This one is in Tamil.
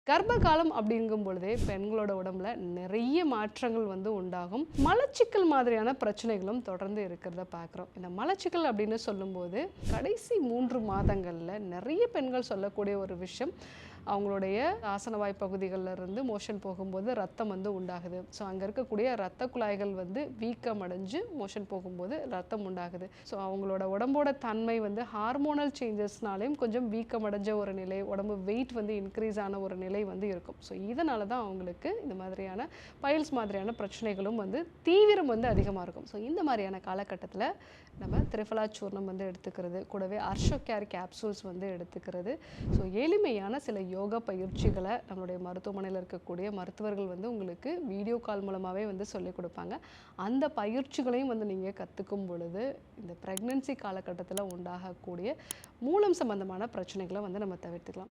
கர்ப்ப காலம் அப்படிங்கும் பொழுதே பெண்களோட உடம்புல நிறைய மாற்றங்கள் வந்து உண்டாகும். மலச்சிக்கல் மாதிரியான பிரச்சனைகளும் தொடர்ந்து இருக்கிறத பார்க்குறோம். இந்த மலச்சிக்கல் அப்படின்னு சொல்லும்போது கடைசி 3 மாதங்களில் நிறைய பெண்கள் சொல்லக்கூடிய ஒரு விஷயம், அவங்களுடைய ஆசனவாய் பகுதிகளில் இருந்து மோஷன் போகும்போது ரத்தம் வந்து உண்டாகுது. ஸோ அங்கே இருக்கக்கூடிய இரத்த குழாய்கள் வந்து வீக்கம் அடைஞ்சு மோஷன் போகும்போது ரத்தம் உண்டாகுது. ஸோ அவங்களோட உடம்போட தன்மை வந்து ஹார்மோனல் சேஞ்சஸ்னாலையும் கொஞ்சம் வீக்கம் அடைஞ்ச ஒரு நிலை, உடம்பு வெயிட் வந்து இன்க்ரீஸ் ஆன ஒரு நிலை வந்து இருக்கும். ஸோ இதனால தான் அவங்களுக்கு இந்த மாதிரியான பைல்ஸ் மாதிரியான பிரச்சனைகளும் வந்து தீவிரம் வந்து அதிகமாக இருக்கும். ஸோ இந்த மாதிரியான காலகட்டத்தில் நம்ம திரிஃபலா சூர்ணம் வந்து எடுத்துக்கிறது, கூடவே அர்ஷோகேர் கேப்சூல்ஸ் வந்து எடுத்துக்கிறது. ஸோ எளிமையான சில யோகா பயிற்சிகளை நம்மளுடைய மருத்துவமனையில் இருக்கக்கூடிய மருத்துவர்கள் வந்து உங்களுக்கு வீடியோ கால் மூலமாகவே வந்து சொல்லிக் கொடுப்பாங்க. அந்த பயிற்சிகளையும் வந்து நீங்கள் கற்றுக்கும் பொழுது இந்த ப்ரெக்னென்சி காலகட்டத்தில் உண்டாகக்கூடிய மூலம் சம்பந்தமான பிரச்சனைகளை வந்து நம்ம தவிர்த்துக்கலாம்.